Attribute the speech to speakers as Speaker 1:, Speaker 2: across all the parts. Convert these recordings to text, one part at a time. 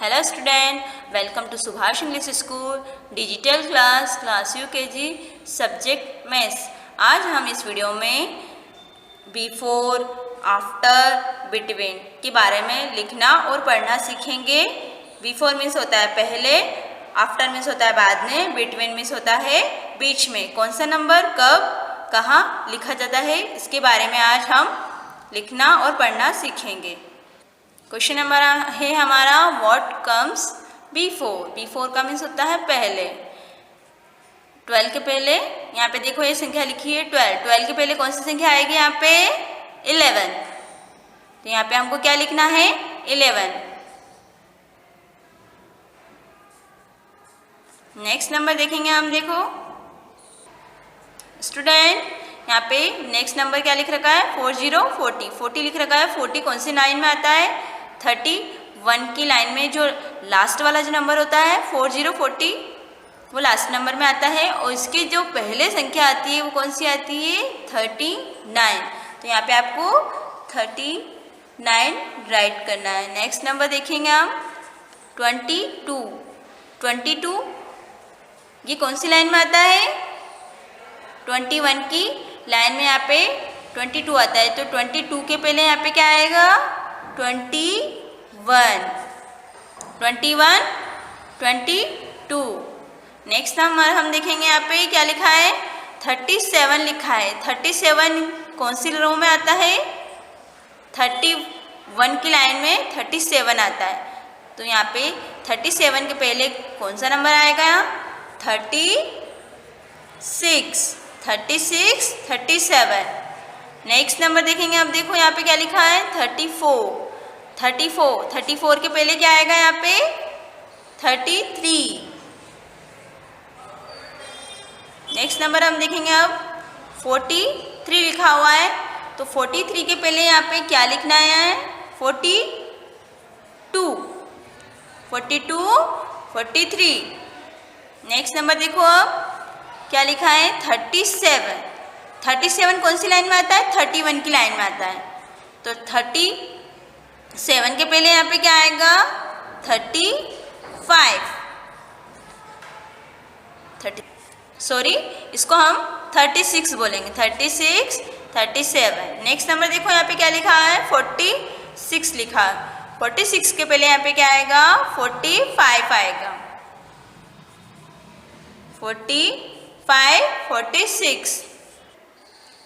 Speaker 1: Hello student, welcome to Subhash English school digital class UKG subject maths. आज हम इस video में बिफोर, आफ्टर, बिटवीन के बारे में लिखना और पढ़ना सीखेंगे। बिफोर मीन्स होता है पहले, आफ्टर मीन्स होता है बाद में, बिटवीन मीन्स होता है बीच में। कौन सा नंबर कब कहाँ लिखा जाता है, इसके बारे में आज हम लिखना और पढ़ना सीखेंगे। क्वेश्चन नंबर है हमारा व्हाट कम्स बिफोर। बिफोर का मीन्स होता है पहले। 12 के पहले यहाँ पे देखो ये संख्या लिखी है 12। 12 के पहले कौन सी संख्या आएगी यहाँ पे? 11। तो यहाँ पे हमको क्या लिखना है? 11। नेक्स्ट नंबर देखेंगे हम। देखो स्टूडेंट, यहाँ पे नेक्स्ट नंबर क्या लिख रखा है? 40, 40। 40 लिख रखा है। 40 कौन सी लाइन में आता है? 31 की लाइन में जो लास्ट वाला जो नंबर होता है 40, 40 वो लास्ट नंबर में आता है, और इसकी जो पहले संख्या आती है वो कौन सी आती है? 39। तो यहाँ पे आपको 39 राइट करना है। नेक्स्ट नंबर देखेंगे हम 22। 22 ये कौन सी लाइन में आता है? 21 की लाइन में यहाँ पे 22 आता है। तो 22 के पहले यहाँ पे क्या आएगा? 21, 21, 22। नेक्स्ट नंबर हम देखेंगे यहाँ पे क्या लिखा है? 37 लिखा है। 37 कौन सी रो में आता है? 31 की लाइन में 37 आता है। तो यहाँ पे 37 के पहले कौन सा नंबर आएगा? 36, 36, 37। नेक्स्ट नंबर देखेंगे। अब देखो यहाँ पे क्या लिखा है? 34, 34। 34 के पहले क्या आएगा यहाँ पे? 33। नेक्स्ट नंबर हम देखेंगे अब 43 लिखा हुआ है। तो 43 के पहले यहाँ पे क्या लिखना है? 42, 42, 43। नेक्स्ट नंबर देखो अब क्या लिखा है? 37। 37 कौन सी लाइन में आता है? 31 की लाइन में आता है। तो 37 के पहले यहाँ पे क्या आएगा? 35, इसको हम 36 बोलेंगे। 36, 37। नेक्स्ट नंबर देखो यहाँ पे क्या लिखा है? 46 लिखा है। 46 के पहले यहाँ पे क्या आएगा? 45 आएगा। 45, 46।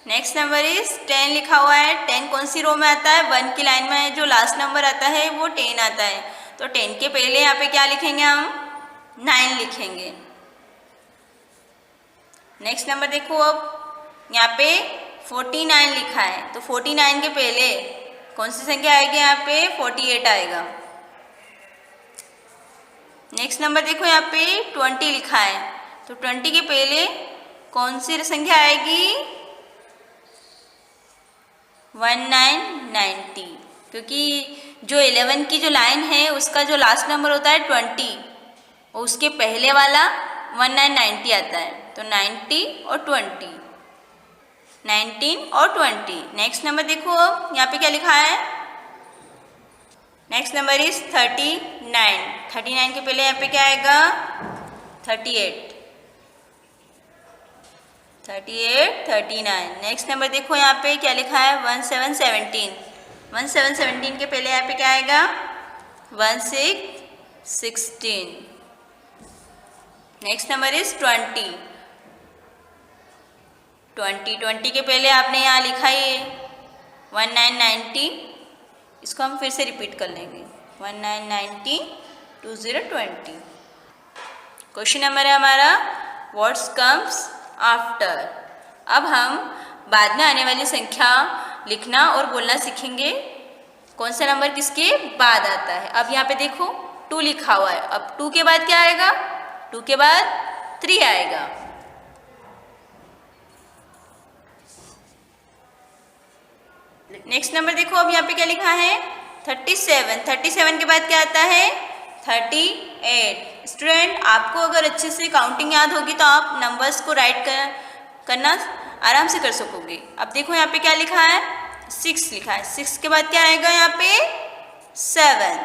Speaker 1: नेक्स्ट नंबर इज 10 लिखा हुआ है। 10 कौन सी रो में आता है? 1 की लाइन में जो लास्ट नंबर आता है वो 10 आता है। तो 10 के पहले यहाँ पे क्या लिखेंगे हम? 9 लिखेंगे। नेक्स्ट नंबर देखो अब यहाँ पे 49 लिखा है। तो 49 के पहले कौन सी संख्या आएगी यहाँ पे? 48 आएगा। नेक्स्ट नंबर देखो यहाँ पे 20 लिखा है। तो 20 के पहले कौन सी संख्या आएगी? 1990, क्योंकि जो 11 की जो लाइन है उसका जो लास्ट नंबर होता है 20, और उसके पहले वाला 1990 आता है। तो 90 और 20, 19 और 20। नेक्स्ट नंबर देखो अब यहाँ पे क्या लिखा है? Next number is 39। 39 के पहले यहाँ पे क्या आएगा? 38, 38, 39। नेक्स्ट नंबर देखो यहाँ पे क्या लिखा है? 1717। 1717 के पहले यहाँ पे क्या आएगा? 1616। Next number is 20। 20 के पहले आपने यहाँ लिखा है 1990। इसको हम फिर से रिपीट कर लेंगे। 1990, 2020। क्वेश्चन नंबर है हमारा व्हाट्स कम्स आफ्टर। अब हम बाद में आने वाली संख्या लिखना और बोलना सीखेंगे। कौन सा नंबर किसके बाद आता है? अब यहाँ पे देखो 2 लिखा हुआ है। अब 2 के बाद क्या आएगा? 2 के बाद 3 आएगा। नेक्स्ट नंबर देखो अब यहाँ पे क्या लिखा है? 37। 37 के बाद क्या आता है? 38। स्टूडेंट, आपको अगर अच्छे से काउंटिंग याद होगी तो आप नंबर्स को राइट करना आराम से कर सकोगे। अब देखो यहाँ पे क्या लिखा है? 6 लिखा है। 6 के बाद क्या आएगा यहाँ पे? 7।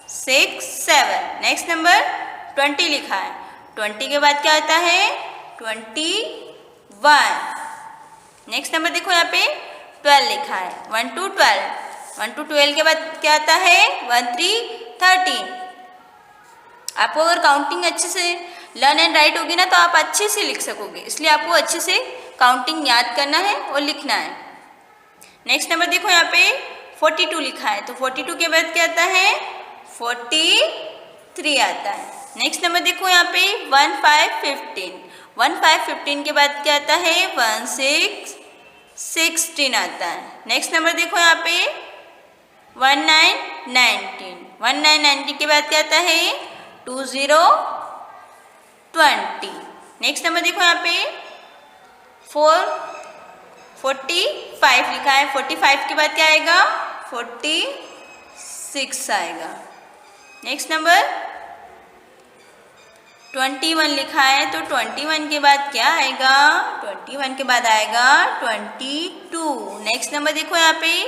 Speaker 1: 6 7। नेक्स्ट नंबर 20 लिखा है, 20 के बाद क्या आता है 21। नेक्स्ट नंबर देखो यहाँ पे 12 लिखा है, 1 to 12, 1 to 12 के बाद क्या आता है 1 3 13। आपको अगर काउंटिंग अच्छे से लर्न एंड राइट होगी ना तो आप अच्छे से लिख सकोगे, इसलिए आपको अच्छे से काउंटिंग याद करना है और लिखना है। नेक्स्ट नंबर देखो यहाँ पे 42 लिखा है, तो 42 के बाद क्या आता है 43 आता है। नेक्स्ट नंबर देखो यहाँ पे 1 5 15, 1 5 15 के बाद क्या आता है 1 6 16 आता है। नेक्स्ट नंबर देखो यहाँ पे 1 9 19, 1 9 19 के बाद क्या आता है 2 0 20। नेक्स्ट नंबर देखो यहाँ पे 45 लिखा है, 45 के बाद क्या आएगा 46 आएगा। नेक्स्ट नंबर 21 लिखा है, तो 21 के बाद क्या आएगा 21 के बाद आएगा 22। नेक्स्ट नंबर देखो यहाँ पे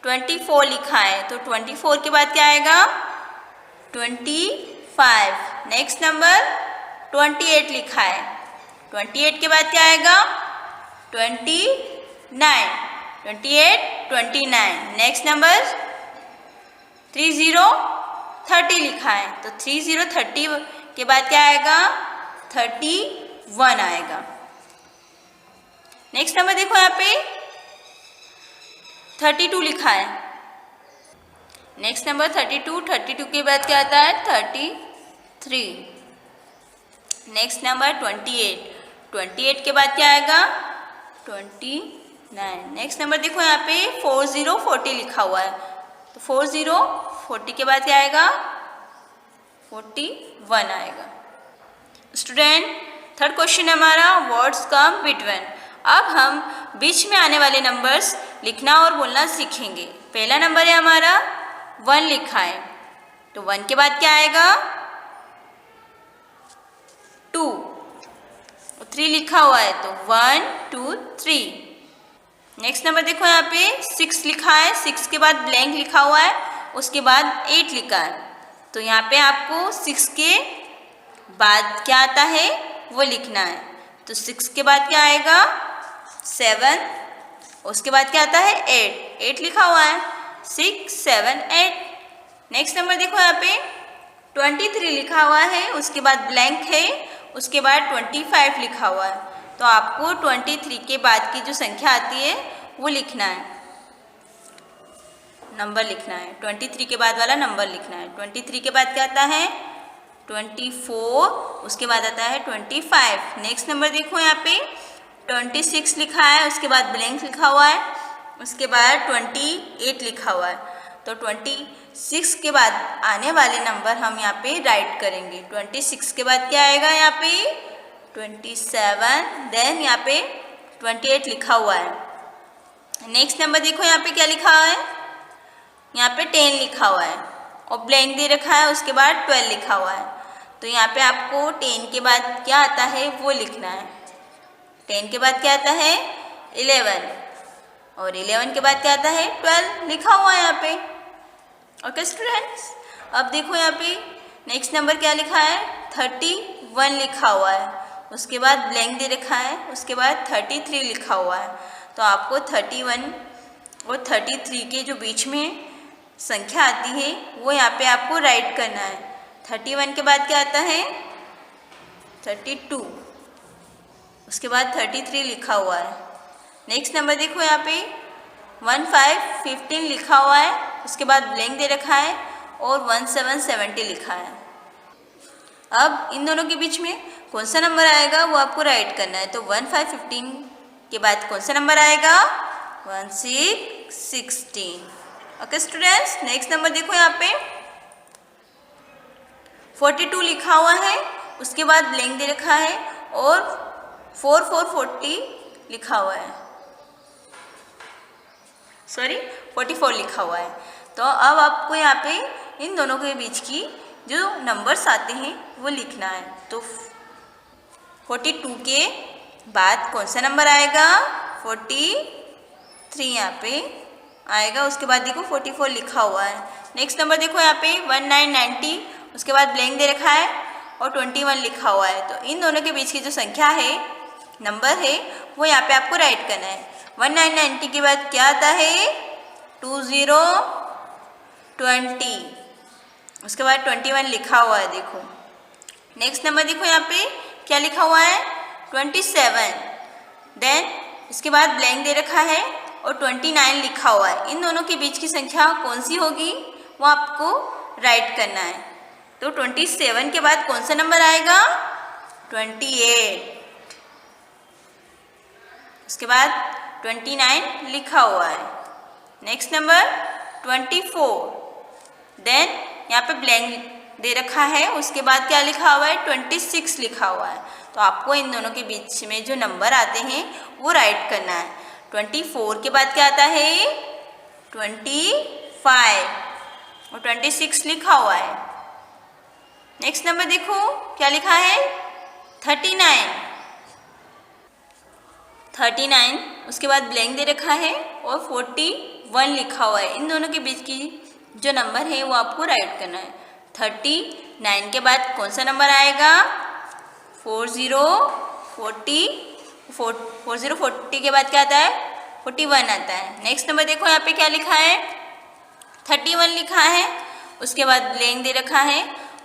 Speaker 1: 24 लिखा है, तो 24 के बाद क्या आएगा 25। नेक्स्ट नंबर 28 लिखा है, 28 के बाद क्या आएगा 29, 28 29। नेक्स्ट नंबर 30 30 लिखा है, तो 30 30 के बाद क्या आएगा 31 आएगा। नेक्स्ट नंबर देखो यहाँ पे 32 लिखा है। नेक्स्ट नंबर 32 के बाद क्या आता है 33। नेक्स्ट नंबर 28 के बाद क्या आएगा 29। नेक्स्ट नंबर देखो यहाँ पे 40 लिखा हुआ है, तो 40 के बाद क्या आएगा 41 आएगा। स्टूडेंट थर्ड क्वेश्चन हमारा वर्ड्स कम बिटवीन। अब हम बीच में आने वाले नंबर्स लिखना और बोलना सीखेंगे। पहला नंबर है हमारा 1 लिखा है, तो 1 के बाद क्या आएगा 2, 3 लिखा हुआ है, तो 1 2 3। नेक्स्ट नंबर देखो यहाँ पे 6 लिखा है, 6 के बाद ब्लैंक लिखा हुआ है, उसके बाद 8 लिखा है, तो यहाँ पे आपको 6 के बाद क्या आता है वो लिखना है। तो 6 के बाद क्या आएगा 7, उसके बाद क्या आता है 8 लिखा हुआ है, 6 7 8। नेक्स्ट नंबर देखो यहाँ पे 23 लिखा हुआ है, उसके बाद ब्लैंक है, उसके बाद 25 लिखा हुआ है, तो आपको 23 के बाद की जो संख्या आती है वो लिखना है, नंबर लिखना है। 23 के बाद वाला नंबर लिखना है। 23 के बाद क्या आता है 24, उसके बाद आता है 25। नेक्स्ट नंबर देखो यहाँ पे 26 लिखा है, उसके बाद ब्लैंक लिखा हुआ है, उसके बाद 28 लिखा हुआ है, तो 26 के बाद आने वाले नंबर हम यहाँ पे राइट करेंगे। 26 के बाद क्या आएगा यहाँ पे 27, देन यहाँ पे 28 लिखा हुआ है। नेक्स्ट नंबर देखो यहाँ पे क्या लिखा हुआ है, यहाँ पे 10 लिखा हुआ है और ब्लैंक दे रखा है, उसके बाद 12 लिखा हुआ है, तो यहाँ पे आपको 10 के बाद क्या आता है वो लिखना है। 10 के बाद क्या आता है 11, और 11 के बाद क्या आता है 12 लिखा हुआ है यहाँ पे। ओके स्टूडेंट्स, अब देखो यहाँ पे नेक्स्ट नंबर क्या लिखा है 31 लिखा हुआ है, उसके बाद ब्लैंक दे रखा है, उसके बाद 33 लिखा हुआ है, तो आपको 31 और 33 के जो बीच में संख्या आती है वो यहाँ पे आपको राइट करना है। 31 के बाद क्या आता है 32, उसके बाद 33 लिखा हुआ है। नेक्स्ट नंबर देखो यहाँ पे 1 5 15 लिखा हुआ है, उसके बाद ब्लैंक दे रखा है और 1 7 70 लिखा है। अब इन दोनों के बीच में कौन सा नंबर आएगा वो आपको राइट करना है। तो 1 5 15 के बाद कौन सा नंबर आएगा 1 6 16। ओके स्टूडेंट्स, नेक्स्ट नंबर देखो यहाँ पे 42 लिखा हुआ है, उसके बाद ब्लैंक दे रखा है और 4 4 40 लिखा हुआ है, सॉरी 44 लिखा हुआ है। तो अब आपको यहाँ पे इन दोनों के बीच की जो नंबर्स आते हैं वो लिखना है। तो 42 के बाद कौन सा नंबर आएगा 43 यहाँ पे आएगा। उसके बाद देखो 44 लिखा हुआ है। नेक्स्ट नंबर देखो यहाँ पे 1990, उसके बाद ब्लैंक दे रखा है और 21 लिखा हुआ है। तो इन दोनों के बीच की जो संख्या है, नंबर है, वो यहाँ पे आपको राइट करना है। 1990 के बाद क्या आता है? 20, उसके बाद 21 लिखा हुआ है देखो। नेक्स्ट नंबर देखो यहाँ पे क्या लिखा हुआ है? 27। देन इसके बाद ब्लैंक दे रखा है और 29 लिखा हुआ है। इन दोनों के बीच की संख्या कौन सी होगी वो आपको राइट करना है। तो 27 के बाद कौन सा नंबर आएगा? 28। उसके बाद 29 लिखा हुआ है। Next number 24। देन यहाँ पे ब्लैंक दे रखा है, उसके बाद क्या लिखा हुआ है? 26 लिखा हुआ है। तो आपको इन दोनों के बीच में जो नंबर आते हैं वो राइट करना है। 24 के बाद क्या आता है? 25 और 26 लिखा हुआ है। नेक्स्ट नंबर देखो क्या लिखा है? 39, उसके बाद ब्लैंक दे रखा है और 41 लिखा हुआ है। इन दोनों के बीच की जो नंबर है वो आपको राइट करना है। 39 के बाद कौन सा नंबर आएगा? 40, 40 के बाद क्या आता है? 41 आता है। नेक्स्ट नंबर देखो यहाँ पे क्या लिखा है? 31 लिखा है, उसके बाद ब्लैंक दे रखा है,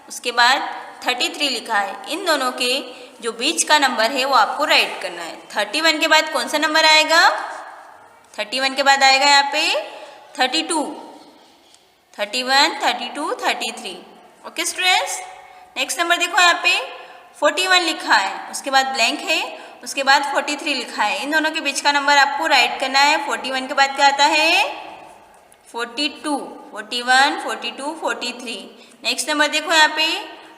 Speaker 1: उसके बाद 33 लिखा है। इन दोनों के जो बीच का नंबर है वो आपको राइट करना है। 31 के बाद कौन सा नंबर आएगा? 31 के बाद आएगा यहाँ पे 32, 31, 32, 33। Okay students. नेक्स्ट नंबर देखो यहाँ पे 41 लिखा है, उसके बाद ब्लैंक है, उसके बाद 43 लिखा है। इन दोनों के बीच का नंबर आपको राइट करना है। 41 के बाद क्या आता है? 42, 41, 42, 43। नेक्स्ट नंबर देखो यहाँ पे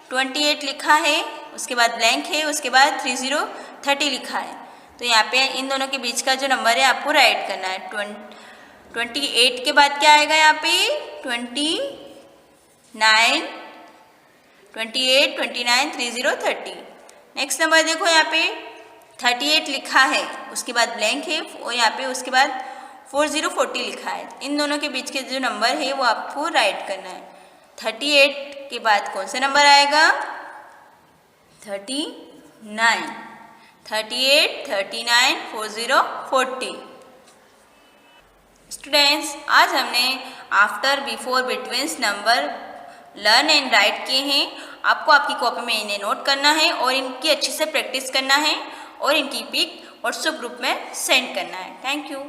Speaker 1: 28 लिखा है, उसके बाद ब्लैंक है, उसके बाद 30 लिखा है। तो यहाँ पे इन दोनों के बीच का जो नंबर है आपको राइट करना है। 28 के बाद क्या आएगा यहाँ पे? 29, 28, 29, 30। नेक्स्ट नंबर देखो यहाँ पे 38 लिखा है, उसके बाद ब्लैंक है और यहाँ पे उसके बाद 40 लिखा है। इन दोनों के बीच के जो नंबर है वो आपको राइट करना है। 38 के बाद कौन सा नंबर आएगा? 39, 38, 39, 40। स्टूडेंट्स, आज हमने after, before, betweens number learn and write किए हैं। आपको आपकी कॉपी में इन्हें नोट करना है और इनकी अच्छे से प्रैक्टिस करना है और इनकी पिक व्हाट्सएप ग्रुप में सेंड करना है। Thank you.